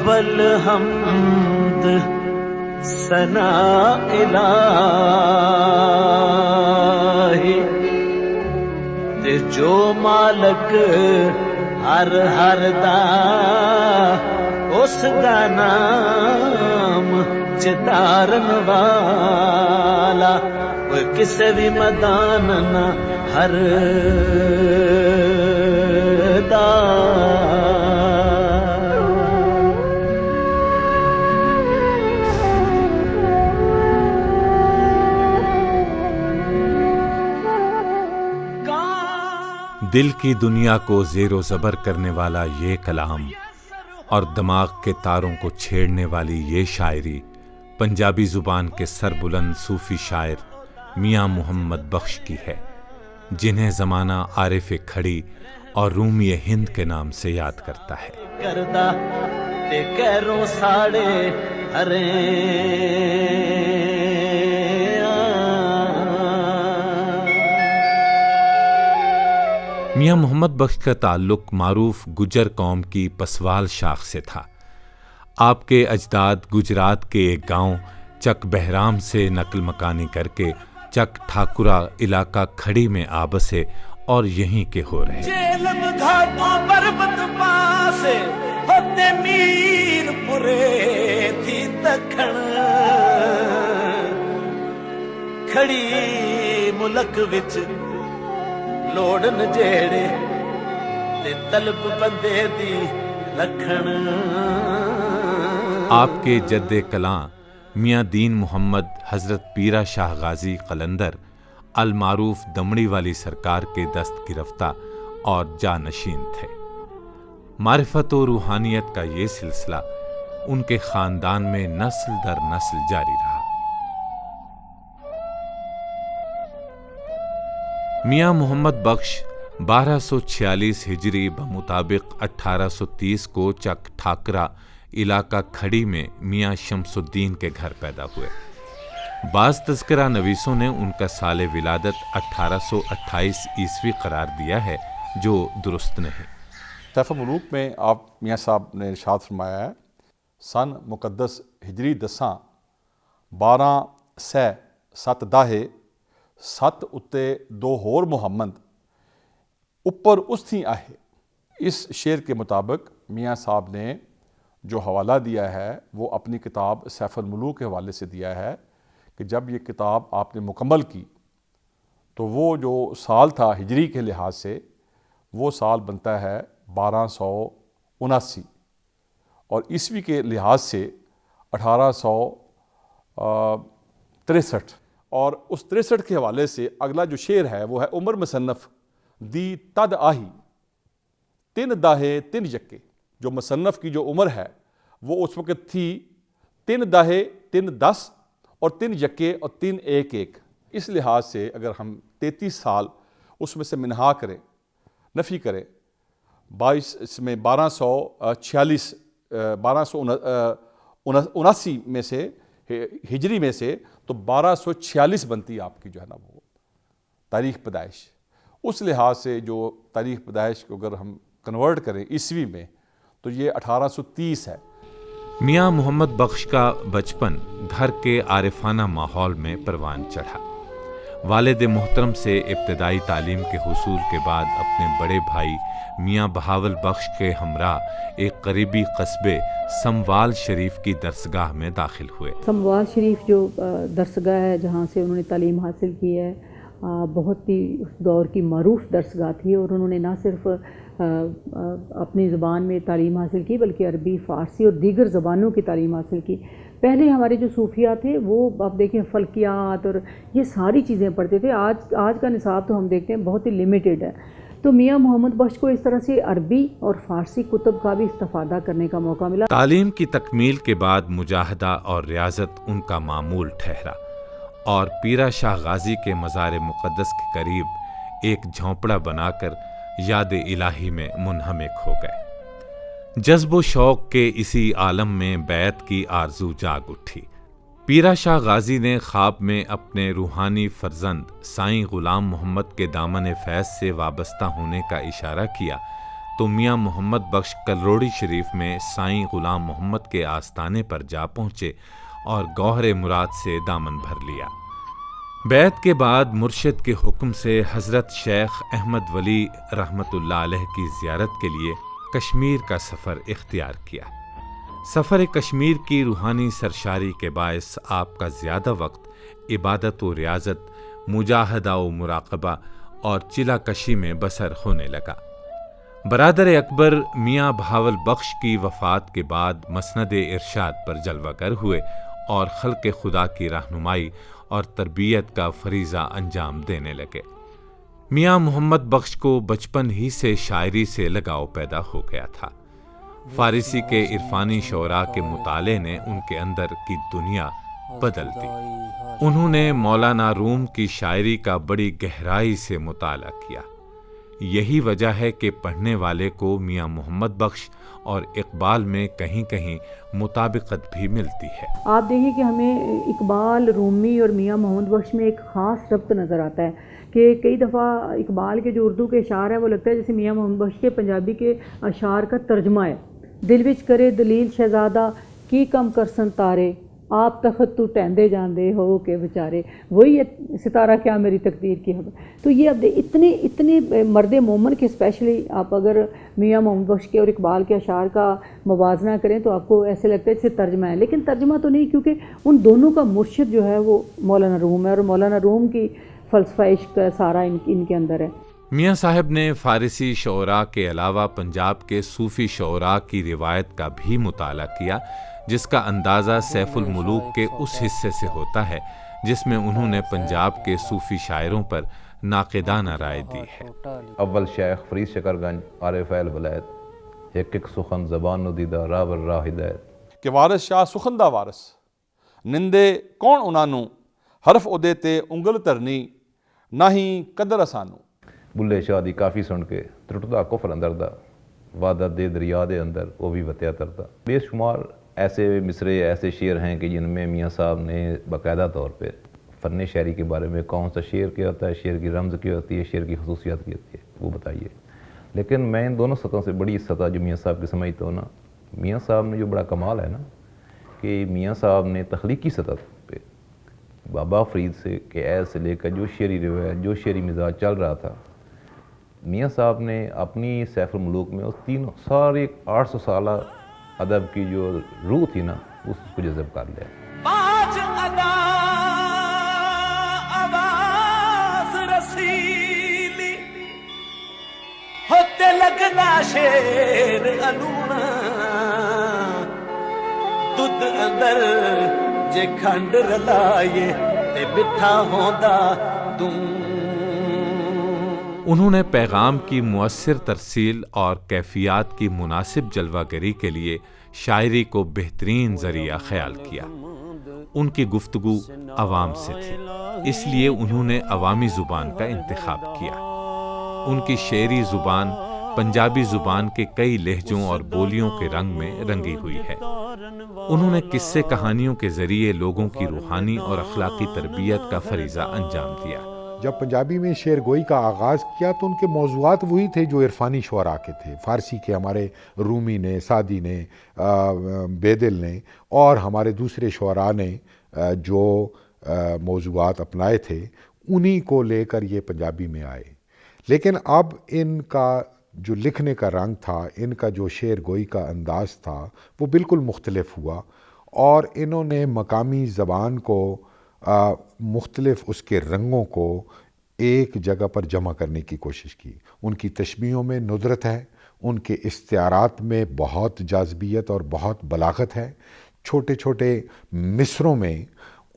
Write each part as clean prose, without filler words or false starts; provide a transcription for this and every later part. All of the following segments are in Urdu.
اول حمد ثنا الہی تے جو مالک ہر ہر دا اس دا نام چتارن والا کوئی کسے بھی مدان نہ ہر دا دل کی دنیا کو زیر و زبر کرنے والا یہ کلام اور دماغ کے تاروں کو چھیڑنے والی یہ شاعری پنجابی زبان کے سربلند صوفی شاعر میاں محمد بخش کی ہے، جنہیں زمانہ عارف کھڑی اور رومی ہند کے نام سے یاد کرتا ہے۔ کردہ تے کہروں ساڑے میاں محمد بخش کا تعلق معروف گجر قوم کی پسوال شاخ سے تھا۔ آپ کے اجداد گجرات کے ایک گاؤں چک بہرام سے نقل مکانی کر کے چک ٹھاکرا علاقہ کھڑی میں آ بسے اور یہیں کے ہو رہے۔ جیلم گھاٹوں پربت پاسے ہوتے میر پورے تھی دکھن کھڑی ملک وچ لوڑن جیڑے تے طلب بندے دی لکھن۔ آپ کے جد کلاں میاں دین محمد حضرت پیرا شاہ غازی قلندر المعروف دمڑی والی سرکار کے دست گرفتہ اور جانشین تھے۔ معرفت و روحانیت کا یہ سلسلہ ان کے خاندان میں نسل در نسل جاری رہا۔ میاں محمد بخش 1246 ہجری بمطابق 1830 کو چک ٹھاکرا علاقہ کھڑی میں میاں شمس الدین کے گھر پیدا ہوئے۔ بعض تذکرہ نویسوں نے ان کا سال ولادت 1828 عیسوی قرار دیا ہے، جو درست نہیں۔ سیف الملوک میں آپ میاں صاحب نے ارشاد فرمایا ہے، سن مقدس ہجری 12/7 داہے 7 اُتے 2 ہور محمد اوپر اس تھی آہے۔ اس شعر کے مطابق میاں صاحب نے جو حوالہ دیا ہے وہ اپنی کتاب سیف الملوک کے حوالے سے دیا ہے کہ جب یہ کتاب آپ نے مکمل کی تو وہ جو سال تھا ہجری کے لحاظ سے وہ سال بنتا ہے 1279 اور عیسوی کے لحاظ سے 1863، اور اس 63 کے حوالے سے اگلا جو شعر ہے وہ ہے عمر مصنف دی تد آہی 3 داہے 3 یکے۔ جو مصنف کی جو عمر ہے وہ اس وقت تھی 3 داہے 3 10 اور 3 یکے اور 3 1 اس لحاظ سے اگر ہم 33 سال اس میں سے منہا کریں، نفی کریں 22 اس میں 1279 میں سے ہجری میں سے تو 1246 بنتی آپ کی جو ہے نا وہ تاریخ پیدائش۔ اس لحاظ سے جو تاریخ پیدائش کو اگر ہم کنورٹ کریں عیسوی میں تو یہ 1830 ہے۔ میاں محمد بخش کا بچپن گھر کے عارفانہ ماحول میں پروان چڑھا۔ والد محترم سے ابتدائی تعلیم کے حصول کے بعد اپنے بڑے بھائی میاں بہاول بخش کے ہمراہ ایک قریبی قصبے سموال شریف کی درسگاہ میں داخل ہوئے۔ سموال شریف جو درسگاہ ہے جہاں سے انہوں نے تعلیم حاصل کی ہے، بہت ہی اس دور کی معروف درسگاہ تھی، اور انہوں نے نہ صرف اپنی زبان میں تعلیم حاصل کی بلکہ عربی، فارسی اور دیگر زبانوں کی تعلیم حاصل کی۔ پہلے ہمارے جو صوفیاء تھے وہ آپ دیکھیں فلکیات اور یہ ساری چیزیں پڑھتے تھے، آج کا نصاب تو ہم دیکھتے ہیں بہت ہی لیمیٹڈ ہے۔ تو میاں محمد بخش کو اس طرح سے عربی اور فارسی کتب کا بھی استفادہ کرنے کا موقع ملا۔ تعلیم کی تکمیل کے بعد مجاہدہ اور ریاضت ان کا معمول ٹھہرا، اور پیرا شاہ غازی کے مزار مقدس کے قریب ایک جھونپڑا بنا کر یاد الہی میں منہمک ہو گئے۔ جذب و شوق کے اسی عالم میں بیعت کی آرزو جاگ اٹھی۔ پیرا شاہ غازی نے خواب میں اپنے روحانی فرزند سائیں غلام محمد کے دامن فیض سے وابستہ ہونے کا اشارہ کیا، تو میاں محمد بخش کلروڑی شریف میں سائیں غلام محمد کے آستانے پر جا پہنچے اور گوہر مراد سے دامن بھر لیا۔ بیعت کے بعد مرشد کے حکم سے حضرت شیخ احمد ولی رحمۃ اللہ علیہ کی زیارت کے لیے کشمیر کا سفر اختیار کیا۔ سفر کشمیر کی روحانی سرشاری کے باعث آپ کا زیادہ وقت عبادت و ریاضت، مجاہدہ و مراقبہ اور چلا کشی میں بسر ہونے لگا۔ برادر اکبر میاں بہاول بخش کی وفات کے بعد مسند ارشاد پر جلوہ گر ہوئے اور خلق خدا کی رہنمائی اور تربیت کا فریضہ انجام دینے لگے۔ میاں محمد بخش کو بچپن ہی سے شاعری سے لگاؤ پیدا ہو گیا تھا۔ فارسی کے عرفانی شعراء کے مطالعے نے ان کے اندر کی دنیا بدل دی۔ انہوں نے مولانا روم کی شاعری کا بڑی گہرائی سے مطالعہ کیا۔ یہی وجہ ہے کہ پڑھنے والے کو میاں محمد بخش اور اقبال میں کہیں کہیں مطابقت بھی ملتی ہے۔ آپ دیکھیں کہ ہمیں اقبال، رومی اور میاں محمد بخش میں ایک خاص ربط نظر آتا ہے کہ کئی دفعہ اقبال کے جو اردو کے اشعار ہیں وہ لگتا ہے جیسے میاں محمد بخش کے پنجابی کے اشعار کا ترجمہ ہے۔ دل وچ کرے دلیل شہزادہ کی کم کرسن تارے، آپ تخت تو ٹہندے جاندے ہو کے بیچارے، وہی ستارہ کیا میری تقدیر کی خبر۔ تو یہ اب اتنے مرد مومن کے اسپیشلی آپ اگر میاں محمد بخش کے اور اقبال کے اشعار کا موازنہ کریں تو آپ کو ایسے لگتا ہے جیسے ترجمہ ہے، لیکن ترجمہ تو نہیں، کیونکہ ان دونوں کا مرشد جو ہے وہ مولانا روم ہے اور مولانا روم کی فلسفہ عشق کا سارا ان کے اندر ہے۔ میاں صاحب نے فارسی شعراء کے علاوہ پنجاب کے صوفی شعراء کی روایت کا بھی مطالعہ کیا، جس کا اندازہ سیف الملوک کے اس حصے سے ہوتا ہے جس میں انہوں نے پنجاب کے صوفی شاعروں پر ناقدانہ رائے دی ہے۔ اول شیخ فرید شکر گنج عارف اہل ولایت، ایک ایک سخن زبان نو دیدہ راہ بر راہ ہدایت۔ کہ وارث شاہ سخندہ وارث نندے کون انہاں نوں، حرف اودے تے انگل ترنی نہ ہی قدر اسانو۔ بلے شاہ دی کافی سن کے ترٹدا کفر اندر دا، وعدہ دے دریا دے اندر وہ بھی وتیا ترتا۔ بے شمار ایسے مصرے، ایسے شعر ہیں کہ جن میں میاں صاحب نے باقاعدہ طور پہ فن شاعری کے بارے میں کون سا شعر کیا ہوتا ہے، شعر کی رمز کیا ہوتی ہے، شعر کی خصوصیات کی ہوتی ہے، وہ بتائیے۔ لیکن میں ان دونوں سطحوں سے بڑی سطح جو میاں صاحب کی سمجھتا ہوں نا، میاں صاحب نے جو بڑا کمال ہے نا کہ میاں صاحب نے تخلیقی سطح پہ بابا فرید سے کے عہد سے لے کر جو شعری روایت، جو شعری مزاج چل رہا تھا، میاں صاحب نے اپنی سیف الملوک میں اس تینوں سارے 800 سالہ ادب کی جو روح تھی نا اس کو جذب کر لیا۔ پانچ ادا آواز رسیلی ہوتے لگنا شیر الونا، دودھ اندر جے کھنڈ رلائے تے بٹھا ہوندا تم۔ انہوں نے پیغام کی مؤثر ترسیل اور کیفیات کی مناسب جلوہ گری کے لیے شاعری کو بہترین ذریعہ خیال کیا۔ ان کی گفتگو عوام سے تھی، اس لیے انہوں نے عوامی زبان کا انتخاب کیا۔ ان کی شعری زبان پنجابی زبان کے کئی لہجوں اور بولیوں کے رنگ میں رنگی ہوئی ہے۔ انہوں نے قصے کہانیوں کے ذریعے لوگوں کی روحانی اور اخلاقی تربیت کا فریضہ انجام دیا۔ جب پنجابی میں شعر گوئی کا آغاز کیا تو ان کے موضوعات وہی تھے جو عرفانی شعراء کے تھے۔ فارسی کے ہمارے رومی نے، سعدی نے، بیدل نے اور ہمارے دوسرے شعراء نے جو موضوعات اپنائے تھے انہی کو لے کر یہ پنجابی میں آئے۔ لیکن اب ان کا جو لکھنے کا رنگ تھا، ان کا جو شعر گوئی کا انداز تھا وہ بالکل مختلف ہوا، اور انہوں نے مقامی زبان کو مختلف اس کے رنگوں کو ایک جگہ پر جمع کرنے کی کوشش کی۔ ان کی تشبیہوں میں ندرت ہے، ان کے استعارات میں بہت جاذبیت اور بہت بلاغت ہے۔ چھوٹے چھوٹے مصروں میں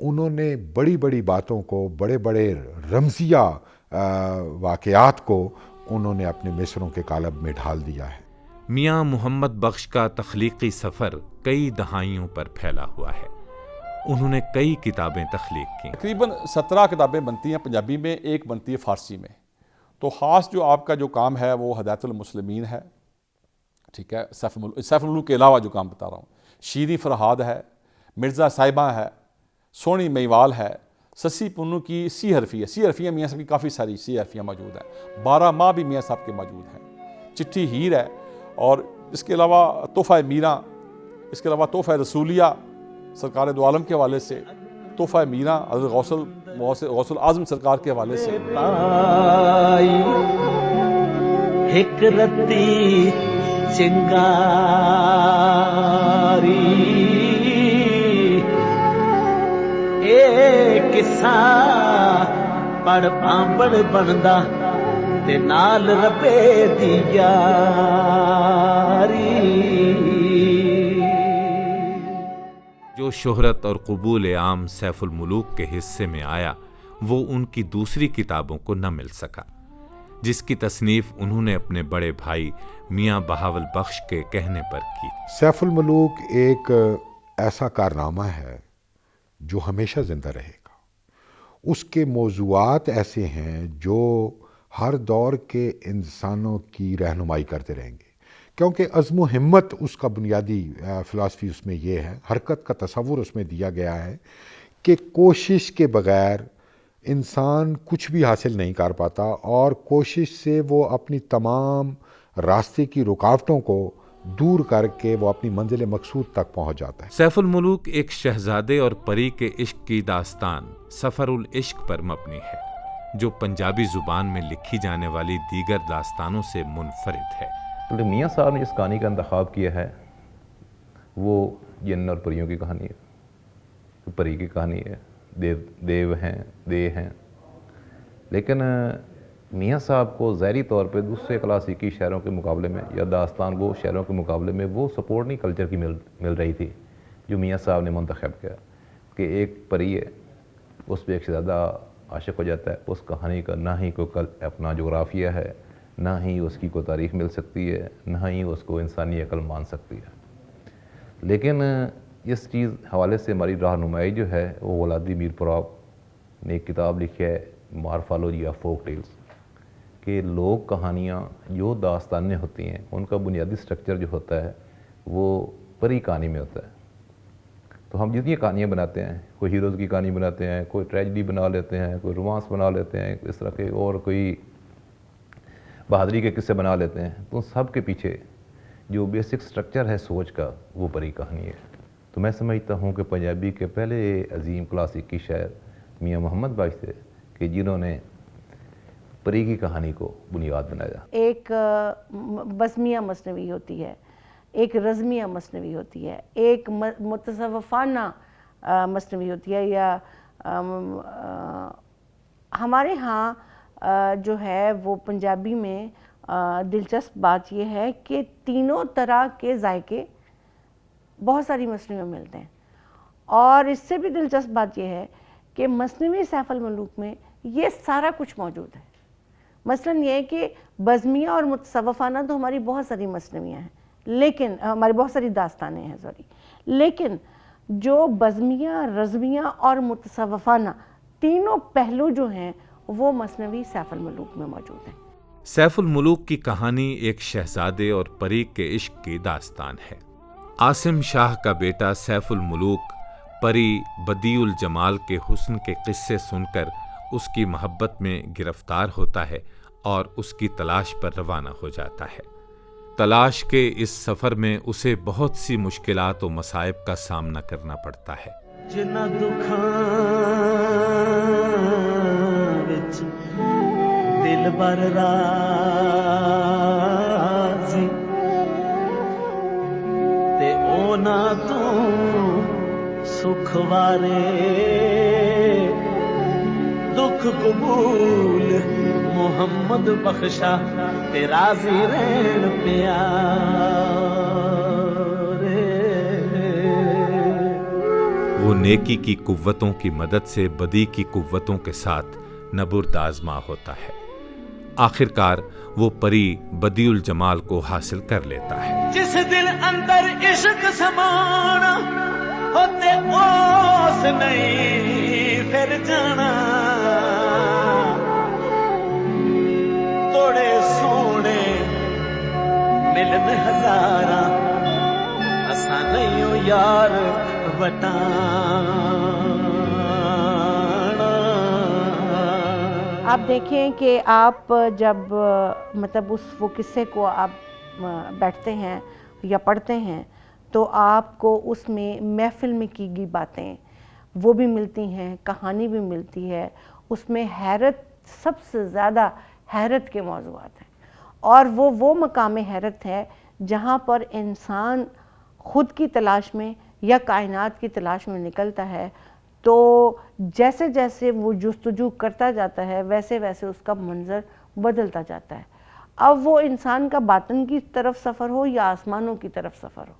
انہوں نے بڑی بڑی باتوں کو، بڑے بڑے رمزیہ واقعات کو انہوں نے اپنے مصروں کے قالب میں ڈھال دیا ہے۔ میاں محمد بخش کا تخلیقی سفر کئی دہائیوں پر پھیلا ہوا ہے۔ انہوں نے کئی کتابیں تخلیق کی۔ تقریباً 17 کتابیں بنتی ہیں پنجابی میں، ایک بنتی ہے فارسی میں۔ تو خاص جو آپ کا جو کام ہے وہ ہدایت المسلمین ہے، ٹھیک ہے، سیف الملوک کے علاوہ جو کام بتا رہا ہوں، شیریں فرہاد ہے، مرزا صاحبہ ہے، سونی میوال ہے، سسی پنو کی سی حرفیہ میاں صاحب کی کافی ساری سی حرفیاں موجود ہیں، 12 ماہ بھی میاں صاحب کے موجود ہیں، چٹھی ہیر ہے، اور اس کے علاوہ تحفہ میراں، اس کے علاوہ تحفہ رسولیہ سرکار دو عالم کے حوالے سے، تحفہ میراں حضرت غوث الاعظم سرکار کے حوالے سے. پائی ایک رتی چنگاری اے قصہ پڑھ پامبڑ بندا تے نال ربے دی یاری. جو شہرت اور قبول عام سیف الملوک کے حصے میں آیا وہ ان کی دوسری کتابوں کو نہ مل سکا، جس کی تصنیف انہوں نے اپنے بڑے بھائی میاں بہاول بخش کے کہنے پر کی. سیف الملوک ایک ایسا کارنامہ ہے جو ہمیشہ زندہ رہے گا. اس کے موضوعات ایسے ہیں جو ہر دور کے انسانوں کی رہنمائی کرتے رہیں گے، کیونکہ عزم و ہمت اس کا بنیادی فلسفی اس میں یہ ہے، حرکت کا تصور اس میں دیا گیا ہے کہ کوشش کے بغیر انسان کچھ بھی حاصل نہیں کر پاتا، اور کوشش سے وہ اپنی تمام راستے کی رکاوٹوں کو دور کر کے وہ اپنی منزل مقصود تک پہنچ جاتا ہے. سیف الملوک ایک شہزادے اور پری کے عشق کی داستان سفر العشق پر مبنی ہے، جو پنجابی زبان میں لکھی جانے والی دیگر داستانوں سے منفرد ہے. میاں صاحب نے جس کہانی کا انتخاب کیا ہے وہ جن اور پریوں کی کہانی ہے. پری کی کہانی ہے، دیو ہیں، دے ہیں، لیکن میاں صاحب کو ظاہری طور پہ دوسرے کلاسیکی شہروں کے مقابلے میں یا داستان گو شہروں کے مقابلے میں وہ سپورٹ نہیں کلچر کی مل رہی تھی جو میاں صاحب نے منتخب کیا کہ ایک پری ہے، اس پہ ایک شہزادہ عاشق ہو جاتا ہے. اس کہانی کا نہ ہی کوئی اپنا جغرافیہ ہے، نہ ہی اس کی کوئی تاریخ مل سکتی ہے، نہ ہی اس کو انسانی عقل مان سکتی ہے. لیکن اس چیز حوالے سے ہماری رہنمائی جو ہے وہ ولادی میر پراب نے ایک کتاب لکھی ہے مارفالوجی آف فوک ٹیلز، کہ لوک کہانیاں جو داستانیں ہوتی ہیں ان کا بنیادی سٹرکچر جو ہوتا ہے وہ پری کہانی میں ہوتا ہے. تو ہم جتنی کہانیاں بناتے ہیں، کوئی ہیروز کی کہانی بناتے ہیں، کوئی ٹریجڈی بنا لیتے ہیں، کوئی رومانس بنا لیتے ہیں، اس طرح کے اور کوئی بہادری کے قصے بنا لیتے ہیں، تو سب کے پیچھے جو بیسک سٹرکچر ہے سوچ کا وہ پری کہانی ہے. تو میں سمجھتا ہوں کہ پنجابی کے پہلے عظیم کلاسیکی شاعر میاں محمد بخش تھے کہ جنہوں نے پری کی کہانی کو بنیاد بنایا. ایک بزمیہ مثنوی ہوتی ہے، ایک رزمیہ مثنوی ہوتی ہے، ایک متصوفانہ مثنوی ہوتی ہے، یا ہمارے ہاں جو ہے وہ پنجابی میں دلچسپ بات یہ ہے کہ تینوں طرح کے ذائقے بہت ساری مثنویوں میں ملتے ہیں. اور اس سے بھی دلچسپ بات یہ ہے کہ مثنوی سیف الملوک میں یہ سارا کچھ موجود ہے. مثلاً یہ ہے کہ بزمیہ اور متصوفانہ تو ہماری بہت ساری مثنویاں ہیں، لیکن ہماری بہت ساری داستانیں ہیں لیکن جو بزمیہ، رزمیہ اور متصوفانہ تینوں پہلو جو ہیں وہ مثنوی سیف الملوک میں موجود ہیں. سیف الملوک کی کہانی ایک شہزادے اور پری کے عشق کی داستان ہے. عاصم شاہ کا بیٹا سیف الملوک پری بدیع الجمال کے حسن کے قصے سن کر اس کی محبت میں گرفتار ہوتا ہے اور اس کی تلاش پر روانہ ہو جاتا ہے. تلاش کے اس سفر میں اسے بہت سی مشکلات و مصائب کا سامنا کرنا پڑتا ہے. جنہ دکھاں وچ دل بر راضی تے اونا تو سکھ وارے دکھ قبول محمد بخشا تے راضی رہن پیارے. وہ نیکی کی قوتوں کی مدد سے بدی کی قوتوں کے ساتھ نبرد آزما ہوتا ہے. آخرکار وہ پری بدیع الجمال کو حاصل کر لیتا ہے. جس دل اندر عشق سمانا ہوتے اوس نہیں پھر جانا توڑے سونے ملن ہزاراں اساں نہیں ہو یار وٹانا. آپ دیکھیں کہ آپ جب مطلب وہ قصے کو آپ بیٹھتے ہیں یا پڑھتے ہیں تو آپ کو اس میں محفل میں کی گئی باتیں وہ بھی ملتی ہیں، کہانی بھی ملتی ہے، اس میں حیرت، سب سے زیادہ حیرت کے موضوعات ہیں، اور وہ مقام حیرت ہے جہاں پر انسان خود کی تلاش میں یا کائنات کی تلاش میں نکلتا ہے، تو جیسے جیسے وہ جستجو کرتا جاتا ہے ویسے ویسے اس کا منظر بدلتا جاتا ہے۔ اب وہ انسان کا باطن کی طرف سفر ہو یا آسمانوں کی طرف سفر ہو،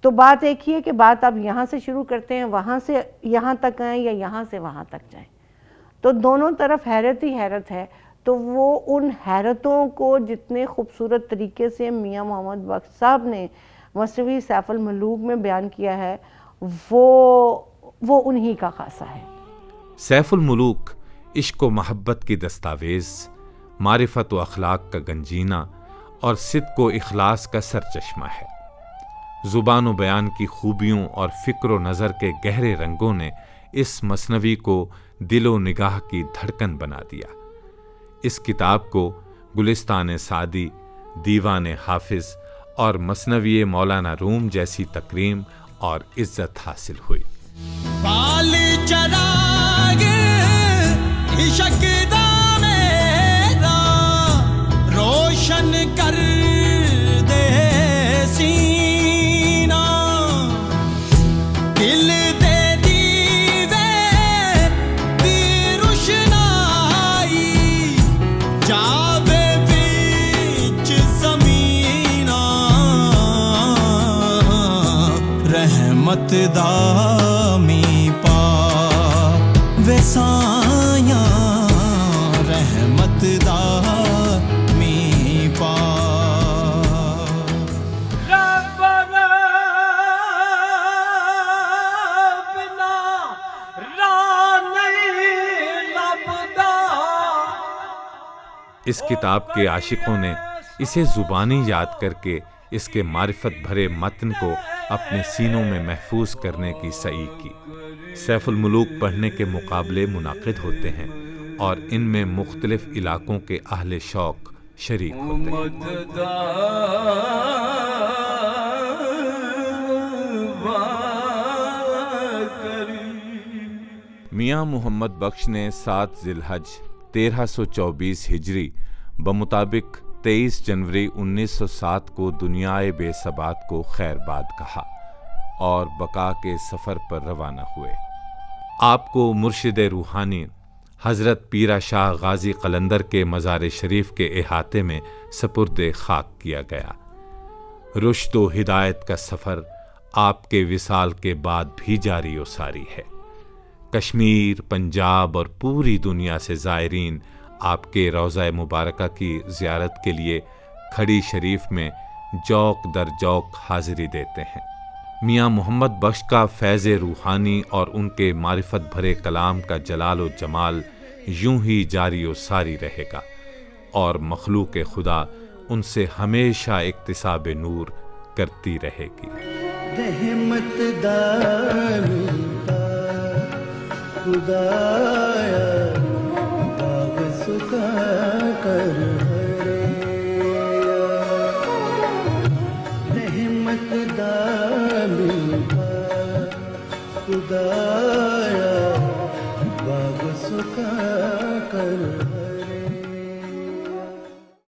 تو بات ایک ہی ہے کہ بات آپ یہاں سے شروع کرتے ہیں، وہاں سے یہاں تک آئیں یا یہاں سے وہاں تک جائیں، تو دونوں طرف حیرت ہی حیرت ہے۔ تو وہ ان حیرتوں کو جتنے خوبصورت طریقے سے میاں محمد بخش صاحب نے مثنوی سیف الملوک میں بیان کیا ہے، وہ انہی کا خاصہ ہے۔ سیف الملوک عشق و محبت کی دستاویز، معرفت و اخلاق کا گنجینہ اور صدق و اخلاص کا سرچشمہ ہے۔ زبان و بیان کی خوبیوں اور فکر و نظر کے گہرے رنگوں نے اس مثنوی کو دل و نگاہ کی دھڑکن بنا دیا۔ اس کتاب کو گلستان سعدی، دیوان حافظ اور مثنوی مولانا روم جیسی تکریم اور عزت حاصل ہوئی۔ بال چراغ عشق دا میرا روشن کر دے سینہ، دل دے دیوے دی روشنائی جاوے وچ زمینہ، رحمت دا ویسایاں رحمت دا می پا، رب بنا راہ نہیں لبدا۔ اس کتاب کے عاشقوں نے اسے زبانی یاد کر کے اس کے معرفت بھرے متن کو اپنے سینوں میں محفوظ کرنے کی سعی کی۔ سیف الملوک پڑھنے کے مقابلے منعقد ہوتے ہیں اور ان میں مختلف علاقوں کے اہل شوق شریک ہوتے ہیں۔ میاں محمد بخش نے 7 ذی الحج 1324 ہجری بمطابق 23 جنوری 1907 کو دنیائے بے ثبات کو خیر باد کہا اور بقا کے سفر پر روانہ ہوئے۔ آپ کو مرشد روحانی حضرت پیرا شاہ غازی قلندر کے مزار شریف کے احاطے میں سپرد خاک کیا گیا۔ رشد و ہدایت کا سفر آپ کے وصال کے بعد بھی جاری و ساری ہے۔ کشمیر، پنجاب اور پوری دنیا سے زائرین آپ کے روضہ مبارکہ کی زیارت کے لیے کھڑی شریف میں جوق در جوق حاضری دیتے ہیں۔ میاں محمد بخش کا فیض روحانی اور ان کے معرفت بھرے کلام کا جلال و جمال یوں ہی جاری و ساری رہے گا اور مخلوق خدا ان سے ہمیشہ اکتساب نور کرتی رہے گی۔ رحمت خدایا باغ سکا کر رحمت خدایا باغ سکا کر